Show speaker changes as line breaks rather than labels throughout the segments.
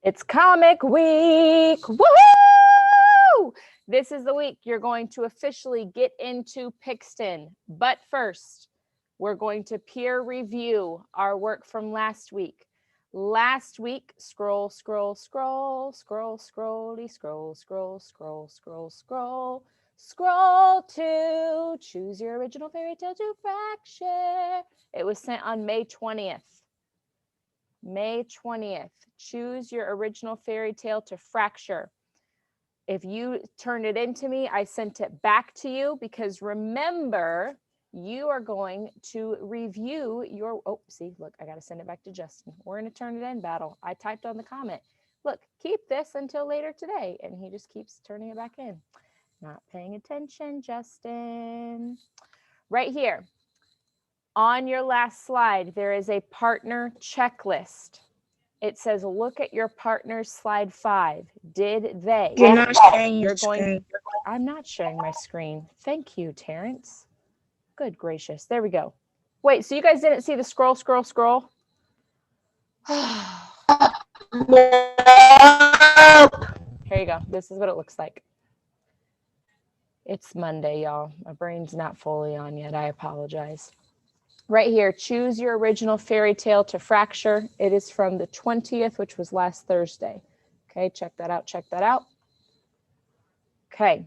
It's comic week. Woohoo! This is the week you're going to officially get into Pixton. But first, we're going to peer review our work from last week. Last week, scroll, scroll, scroll, scroll, scrolly, scroll, scroll, scroll, scroll, scroll, scroll to choose your original fairy tale to fracture. It was sent on May 20th. May 20th, choose your original fairy tale to fracture. If you turned it into me, I sent it back to you because remember, you are going to review your, oh, see, look, I got to send it back to Justin. We're in a turn it in battle. I typed on the comment, look, keep this until later today. And he just keeps turning it back in. Not paying attention, Justin. Right here. On your last slide, there is a partner checklist. It says, look at your partner's slide 5. Did they?
You're not sharing your screen.
I'm not sharing my screen. Thank you, Terrence. Good gracious. There we go. Wait, so you guys didn't see the scroll, scroll, scroll? Here you go. This is what it looks like. It's Monday, y'all. My brain's not fully on yet. I apologize. Right here, choose your original fairy tale to fracture. It is from the 20th, which was last Thursday. Okay, check that out, check that out. Okay.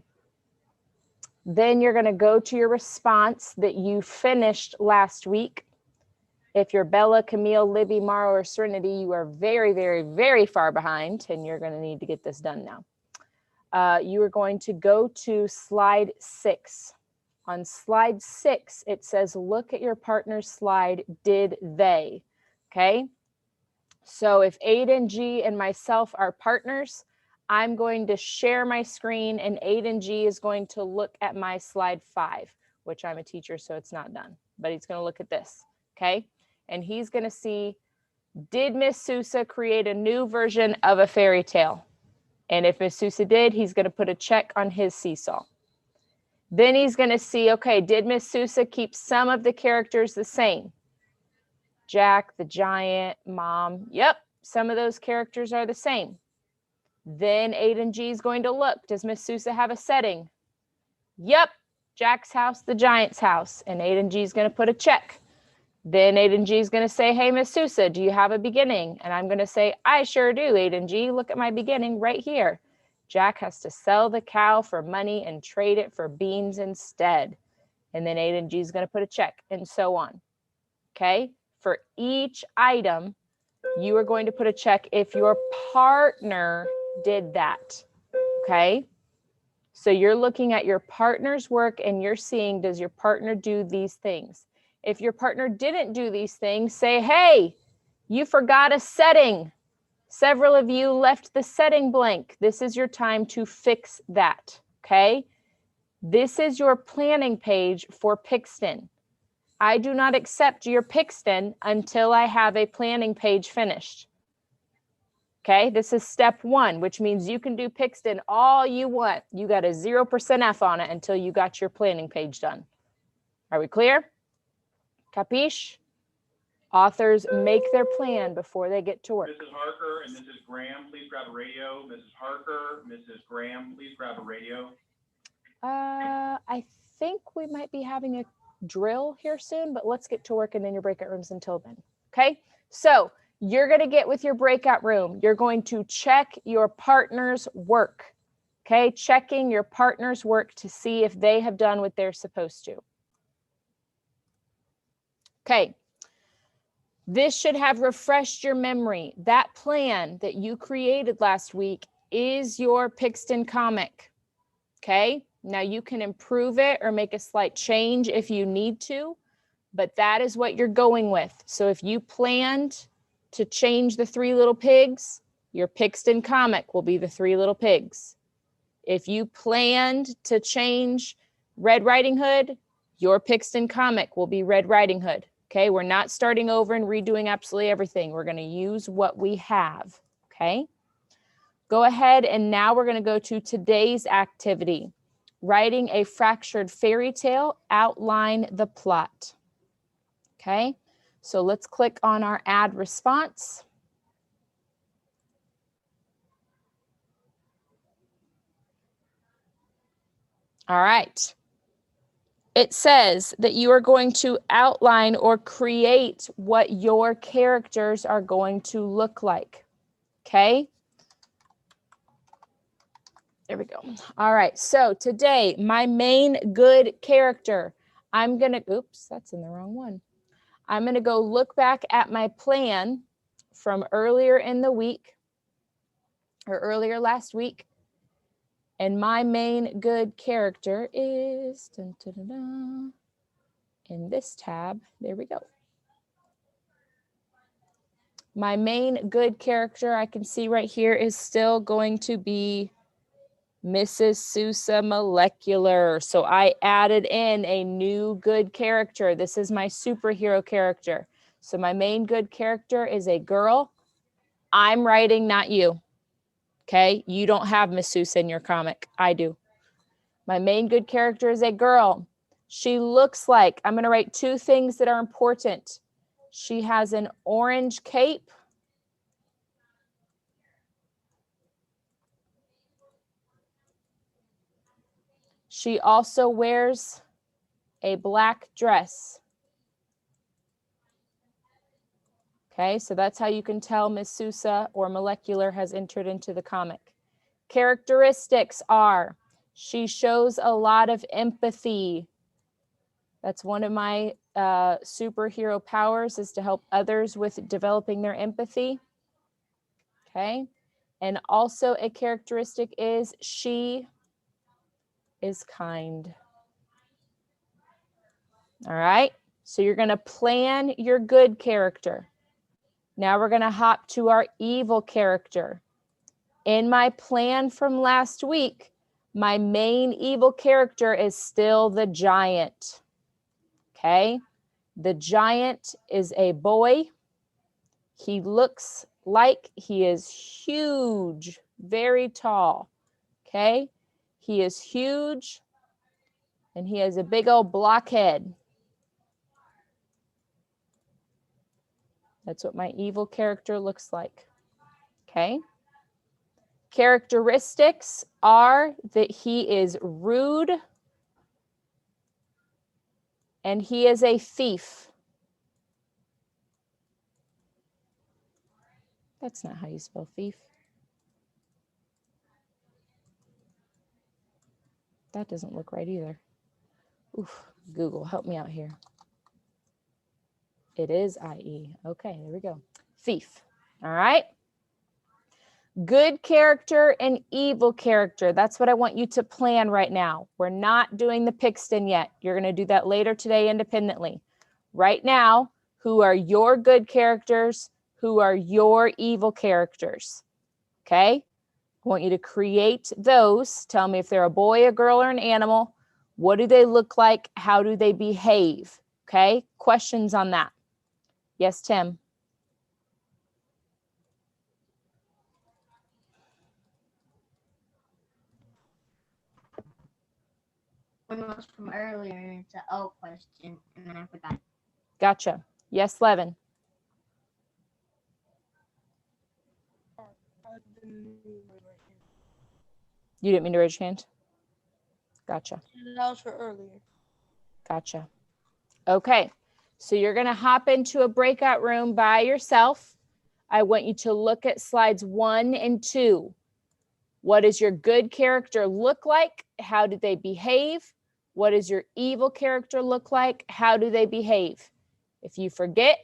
Then you're going to go to your response that you finished last week. If you're Bella, Camille, Libby, Maro, or Serenity, you are very, very, very far behind, and you're going to need to get this done now. You are going to go to slide 6. On slide 6, it says, look at your partner's slide. Did they? Okay. So if Aiden, G, and myself are partners, I'm going to share my screen and Aiden G is going to look at my slide 5, which I'm a teacher, so it's not done, but he's going to look at this. Okay. And he's going to see, did Miss Sousa create a new version of a fairy tale? And if Miss Sousa did, he's going to put a check on his seesaw. Then he's going to see, okay, did Miss Sousa keep some of the characters the same? Jack, the giant, Mom. Yep, some of those characters are the same. Then Aiden G is going to look. Does Miss Sousa have a setting? Yep, Jack's house, the giant's house. And Aiden G is going to put a check. Then Aiden G is going to say, hey, Miss Sousa, do you have a beginning? And I'm going to say, I sure do, Aiden G. Look at my beginning right here. Jack has to sell the cow for money and trade it for beans instead. And then Aiden G is going to put a check and so on. Okay. For each item, you are going to put a check if your partner did that. Okay. So you're looking at your partner's work and you're seeing, does your partner do these things? If your partner didn't do these things, say, hey, you forgot a setting. Several of you left the setting blank. This is your time to fix that, okay? This is your planning page for Pixton. I do not accept your Pixton until I have a planning page finished. Okay, this is step 1, which means you can do Pixton all you want. You got a 0% F on it until you got your planning page done. Are we clear? Capiche? Authors make their plan before they get to work.
Mrs. Harker and Mrs. Graham, please grab a radio. Mrs. Harker, Mrs. Graham, please grab a radio.
I think we might be having a drill here soon, but let's get to work and then your breakout rooms until then. Okay, so you're going to get with your breakout room. You're going to check your partner's work. Okay, checking your partner's work to see if they have done what they're supposed to. Okay. This should have refreshed your memory. That plan that you created last week is your Pixton comic. Okay, now you can improve it or make a slight change if you need to, but that is what you're going with. So if you planned to change the 3 little pigs, your Pixton comic will be the 3 little pigs. If you planned to change Red Riding Hood, your Pixton comic will be Red Riding Hood. Okay, we're not starting over and redoing absolutely everything. We're going to use what we have. Okay, go ahead and now we're going to go to today's activity. Writing a fractured fairy tale, outline the plot. Okay, so let's click on our add response. All right. It says that you are going to outline or create what your characters are going to look like. Okay. There we go. All right. So today, my main good character, I'm going to, oops, that's in the wrong one. I'm going to go look back at my plan from earlier in the week or earlier last week. And my main good character is dun, dun, dun, dun, in this tab. There we go. My main good character I can see right here is still going to be Mrs. Sousa Molecular. So I added in a new good character. This is my superhero character. So my main good character is a girl. I'm writing, not you. Okay, you don't have Miss Sousa in your comic. I do. My main good character is a girl. She looks like, I'm going to write two things that are important. She has an orange cape. She also wears a black dress. Okay, so that's how you can tell Miss Sousa or Molecular has entered into the comic. Characteristics are, she shows a lot of empathy. That's one of my superhero powers, is to help others with developing their empathy. Okay, and also a characteristic is she is kind. All right, so you're going to plan your good character. Now we're going to hop to our evil character. In my plan from last week, my main evil character is still the giant. Okay, the giant is a boy. He looks like he is huge, very tall. Okay, he is huge and he has a big old blockhead. That's what my evil character looks like. Okay. Characteristics are that he is rude and he is a thief. That's not how you spell thief. That doesn't look right either. Oof, Google, help me out here. It is IE. Okay, there we go. Thief. All right. Good character and evil character. That's what I want you to plan right now. We're not doing the Pixton yet. You're going to do that later today independently. Right now, who are your good characters? Who are your evil characters? Okay. I want you to create those. Tell me if they're a boy, a girl, or an animal. What do they look like? How do they behave? Okay. Questions on that? Yes, Tim.
One was from earlier. It's an O question, and then I forgot.
Gotcha. Yes, Levin. You didn't mean to raise your hand? Gotcha.
That was for earlier.
Gotcha. Okay. So you're going to hop into a breakout room by yourself. I want you to look at slides 1 and 2. What does your good character look like? How do they behave? What does your evil character look like? How do they behave? If you forget,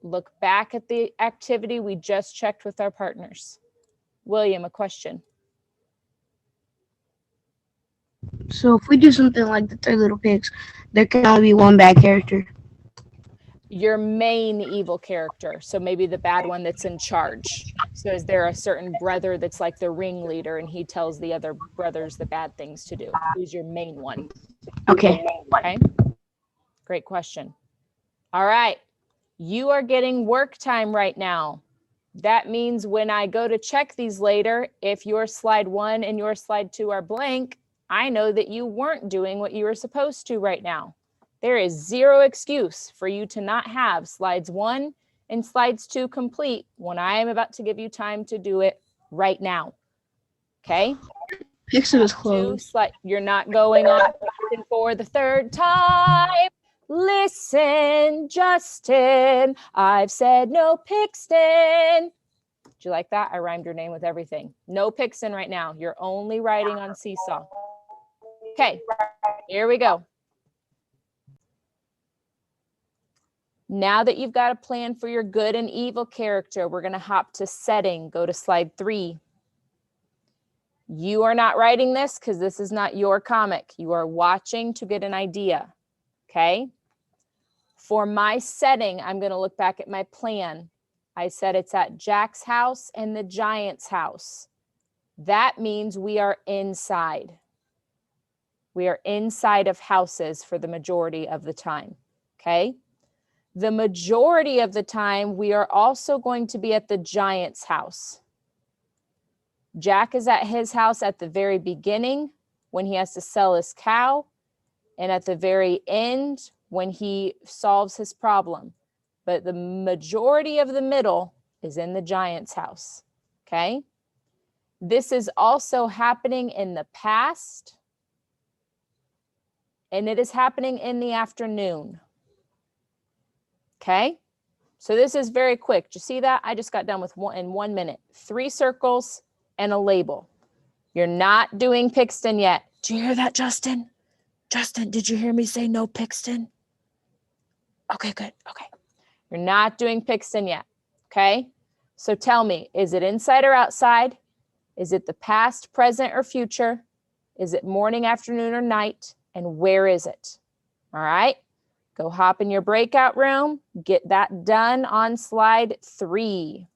look back at the activity we just checked with our partners. William, a question.
So if we do something like the Three Little Pigs, there can only be one bad character.
Your main evil character. So maybe the bad one that's in charge. So is there a certain brother that's like the ringleader and he tells the other brothers the bad things to do? Who's your main one?
Okay.
Okay. Great question. All right. You are getting work time right now. That means when I go to check these later, if your slide 1 and your slide 2 are blank, I know that you weren't doing what you were supposed to right now. There is zero excuse for you to not have slides 1 and slides 2 complete when I am about to give you time to do it right now. Okay?
Pixel is
Two
closed.
you're not going on Pixton for the third time. Listen, Justin, I've said no Pixton. Do you like that? I rhymed your name with everything. No Pixton right now. You're only riding on Seesaw. Okay, here we go. Now that you've got a plan for your good and evil character, we're going to hop to setting. Go to slide 3. You are not writing this because this is not your comic. You are watching to get an idea. Okay? For my setting, I'm going to look back at my plan. I said it's at Jack's house and the Giant's house. That means we are inside. We are inside of houses for the majority of the time. Okay? The majority of the time, we are also going to be at the Giant's house. Jack is at his house at the very beginning when he has to sell his cow, and at the very end when he solves his problem. But the majority of the middle is in the Giant's house. Okay? This is also happening in the past, and it is happening in the afternoon. Okay, so this is very quick. Do you see that? I just got done with in 1 minute. 3 circles and a label. You're not doing Pixton yet. Do you hear that, Justin? Justin, did you hear me say no Pixton? Okay, good. Okay. You're not doing Pixton yet. Okay, so tell me, is it inside or outside? Is it the past, present, or future? Is it morning, afternoon, or night? And where is it? All right. Go hop in your breakout room. Get that done on slide 3.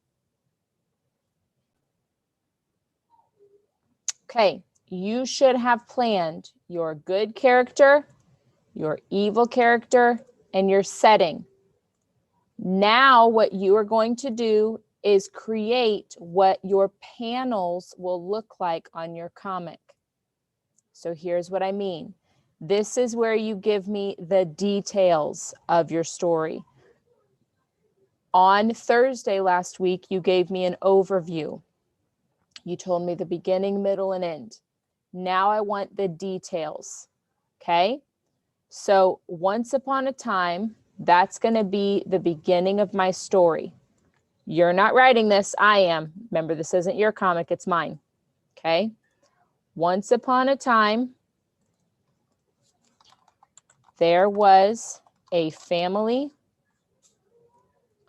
Okay, you should have planned your good character, your evil character, and your setting. Now what you are going to do is create what your panels will look like on your comic. So here's what I mean. This is where you give me the details of your story. On Thursday last week, you gave me an overview. You told me the beginning, middle, and end. Now I want the details, okay? So once upon a time, that's going to be the beginning of my story. You're not writing this, I am. Remember, this isn't your comic, it's mine, okay? Once upon a time, there was a family.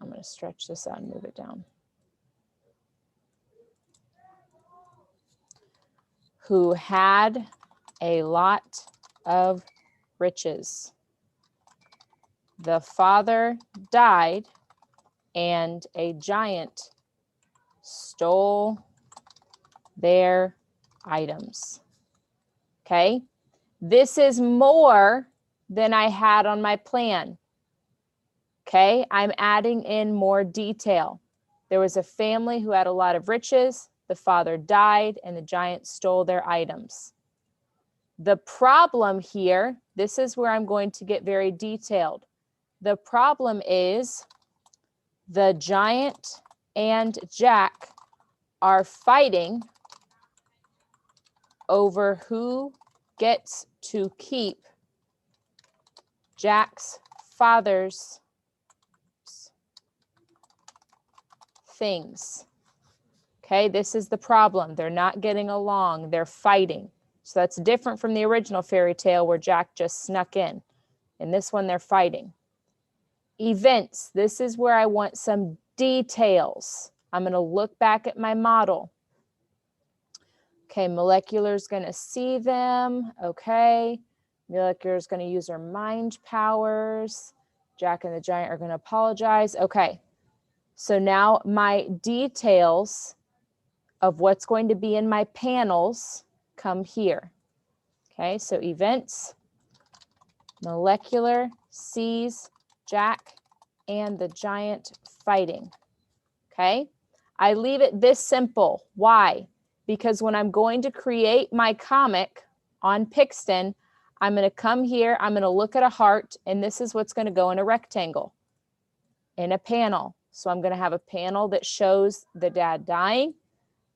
I'm going to stretch this out and move it down. Who had a lot of riches. The father died, and a giant stole their items. Okay, this is more than I had on my plan. Okay, I'm adding in more detail. There was a family who had a lot of riches. The father died, and the giant stole their items. The problem here, this is where I'm going to get very detailed. The problem is the giant and Jack are fighting over who gets to keep Jack's father's things. Okay, this is the problem. They're not getting along. They're fighting. So that's different from the original fairy tale where Jack just snuck in. In this one, they're fighting. Events. This is where I want some details. I'm going to look back at my model. Okay, Molecular is going to see them. Okay, Molecular is going to use her mind powers. Jack and the giant are going to apologize. Okay, so now my details of what's going to be in my panels come here. Okay, so events, Molecular sees Jack and the giant fighting. Okay, I leave it this simple. Why? Because when I'm going to create my comic on Pixton, I'm going to come here, I'm going to look at a heart, and this is what's going to go in a rectangle in a panel. So I'm going to have a panel that shows the dad dying,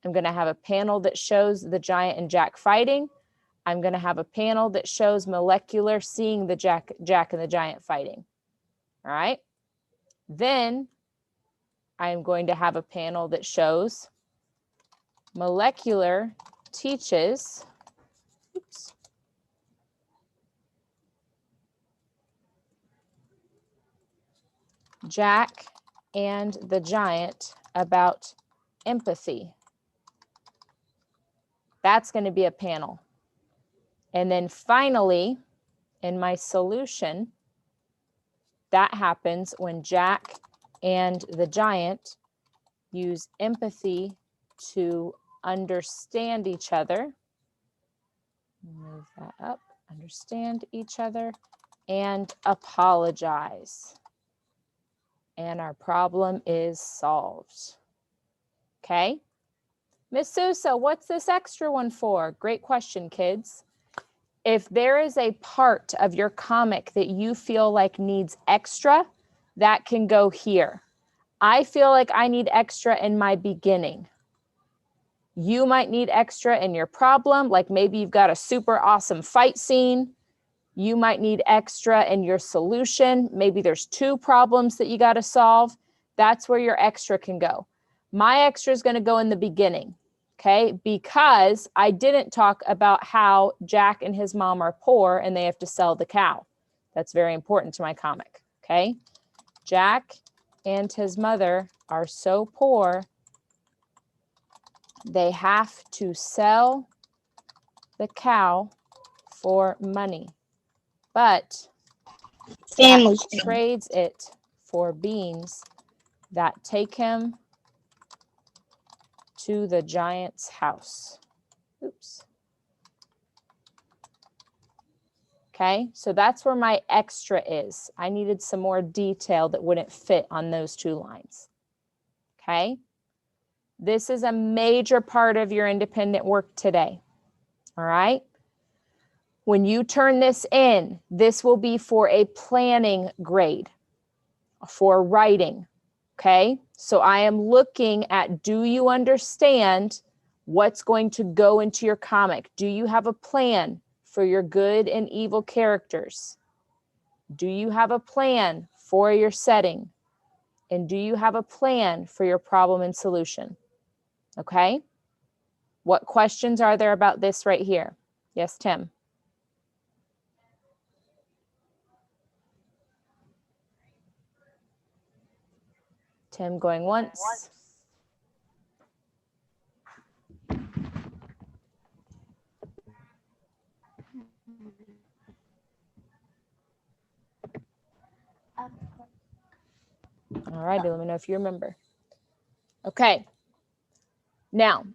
I'm going to have a panel that shows the giant and Jack fighting. I'm going to have a panel that shows molecular seeing the Jack and the giant fighting. All right. Then I'm going to have a panel that shows molecular teaches, oops, Jack and the giant about empathy. That's going to be a panel. And then finally, in my solution, that happens when Jack and the giant use empathy to understand each other. Move that up, understand each other, and apologize. And our problem is solved. Okay? Miss Sousa, what's this extra one for? Great question, kids. If there is a part of your comic that you feel like needs extra, that can go here. I feel like I need extra in my beginning. You might need extra in your problem, like maybe you've got a super awesome fight scene. You might need extra in your solution. Maybe there's 2 problems that you got to solve. That's where your extra can go. My extra is going to go in the beginning, okay? Because I didn't talk about how Jack and his mom are poor and they have to sell the cow. That's very important to my comic, okay? Jack and his mother are so poor, they have to sell the cow for money. But
Family.
Jack trades it for beans that take him to the giant's house. Oops. Okay, so that's where my extra is. I needed some more detail that wouldn't fit on those 2 lines. Okay, this is a major part of your independent work today. All right. When you turn this in, this will be for a planning grade for writing. Okay, so I am looking at, do you understand what's going to go into your comic? Do you have a plan for your good and evil characters? Do you have a plan for your setting? And do you have a plan for your problem and solution? Okay, what questions are there about this right here? Yes, Tim. Tim going once. All righty, let me know if you remember. Okay. Now,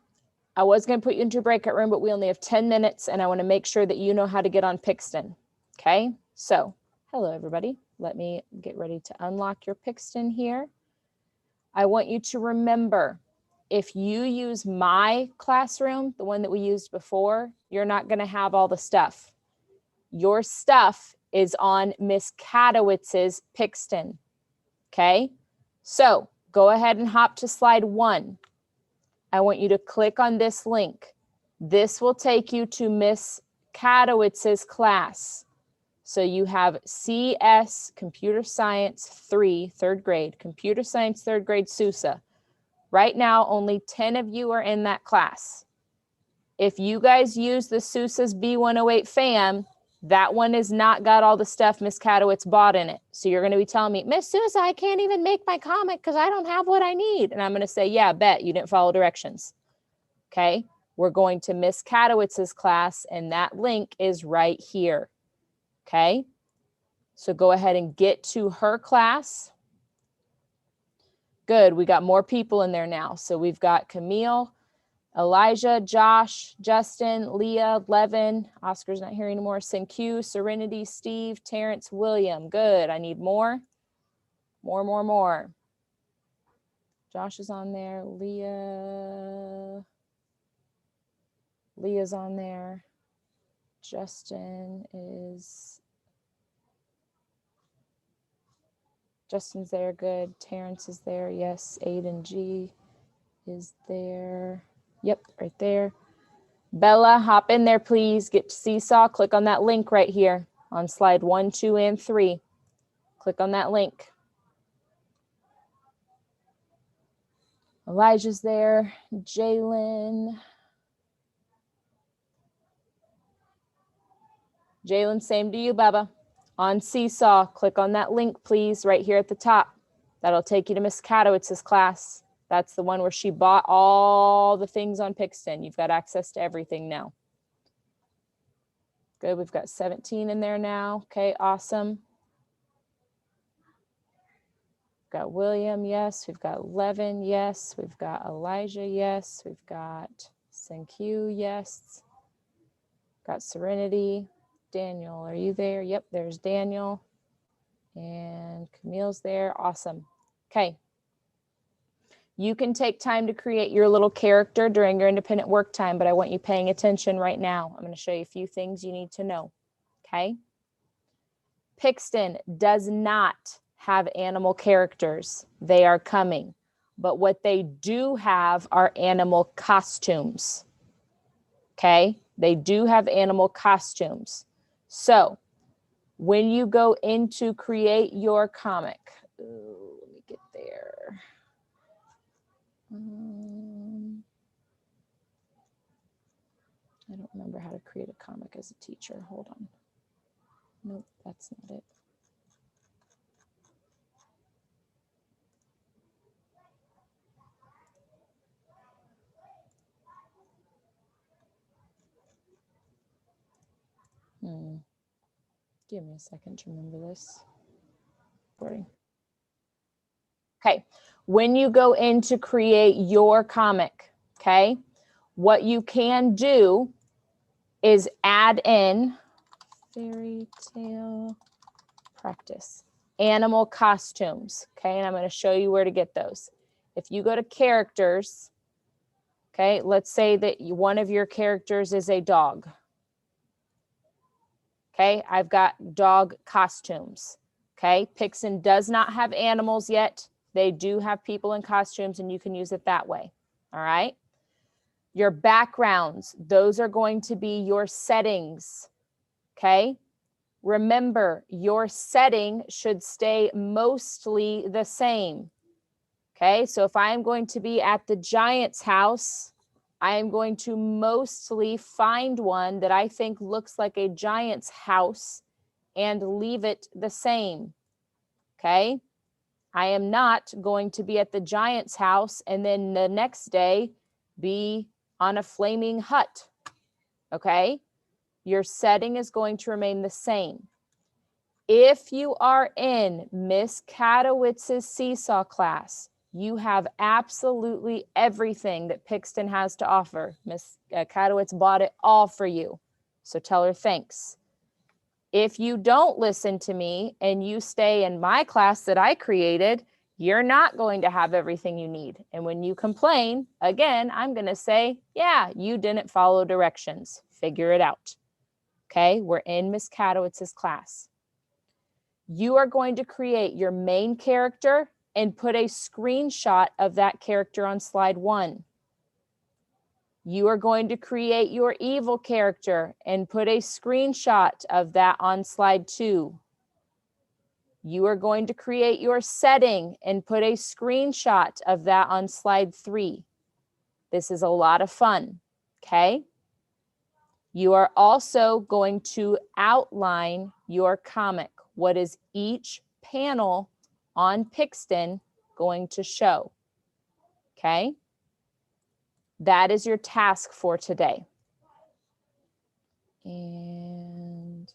I was going to put you into a breakout room, but we only have 10 minutes, and I want to make sure that you know how to get on Pixton. Okay? So, hello, everybody. Let me get ready to unlock your Pixton here. I want you to remember, if you use my classroom, the one that we used before, you're not going to have all the stuff. Your stuff is on Miss Kadowitz's Pixton. Okay? So, go ahead and hop to slide 1. I want you to click on this link. This will take you to Miss Kadowitz's class. So you have CS, Computer Science 3, 3rd grade, Computer Science 3rd grade Sousa. Right now, only 10 of you are in that class. If you guys use the Sousa's B108 FAM, that one has not got all the stuff Miss Kadowitz bought in it. So you're going to be telling me, Miss Sousa, I can't even make my comic because I don't have what I need. And I'm going to say, yeah, bet you didn't follow directions. Okay. We're going to Miss Kadowitz's class, and that link is right here. Okay. So go ahead and get to her class. Good. We got more people in there now. So we've got Camille, Elijah, Josh, Justin, Leah, Levin, Oscar's not here anymore, Sinq, Serenity, Steve, Terrence, William. Good. I need more. More. Josh is on there. Leah's on there. Justin's there. Good. Terrence is there. Yes. Aiden G is there. Yep, right there. Bella, hop in there, please. Get to Seesaw. Click on that link right here on slide 1, 2, and 3. Click on that link. Elijah's there. Jalen. Jalen, same to you, Baba. On Seesaw, click on that link, please, right here at the top. That'll take you to Miss Kadowitz's class. That's the one where she bought all the things on Pixton. You've got access to everything now. Good, we've got 17 in there now. Okay, awesome. We've got William, yes. We've got Levin, yes. We've got Elijah, yes. We've got Senkyu, yes. Got Serenity. Daniel, are you there? Yep, there's Daniel. And Camille's there. Awesome. Okay. You can take time to create your little character during your independent work time, but I want you paying attention right now. I'm going to show you a few things you need to know. Okay. Pixton does not have animal characters. They are coming. But what they do have are animal costumes. Okay. They do have animal costumes. So when you go in to create your comic, let me get there. I don't remember how to create a comic as a teacher. Hold on. Nope, that's not it. Give me a second to remember this. Okay, when you go in to create your comic, okay, what you can do is add in fairy tale practice, animal costumes, okay, and I'm going to show you where to get those. If you go to characters, okay, let's say that one of your characters is a dog. Okay, I've got dog costumes. Okay, Pixton does not have animals yet. They do have people in costumes, and you can use it that way. All right. Your backgrounds, those are going to be your settings. Okay. Remember, your setting should stay mostly the same. Okay, so if I am going to be at the Giant's house, I am going to mostly find one that I think looks like a giant's house and leave it the same. Okay. I am not going to be at the giant's house and then the next day be on a flaming hut. Okay. Your setting is going to remain the same. If you are in Miss Kadowitz's Seesaw class, you have absolutely everything that Pixton has to offer. Miss Kadowitz bought it all for you. So tell her thanks. If you don't listen to me and you stay in my class that I created, you're not going to have everything you need. And when you complain, again, I'm going to say, yeah, you didn't follow directions. Figure it out. Okay, we're in Miss Kadowitz's class. You are going to create your main character and put a screenshot of that character on slide 1. You are going to create your evil character and put a screenshot of that on slide 2. You are going to create your setting and put a screenshot of that on slide 3. This is a lot of fun, okay? You are also going to outline your comic. What is each panel on Pixton going to show? Okay? That is your task for today. And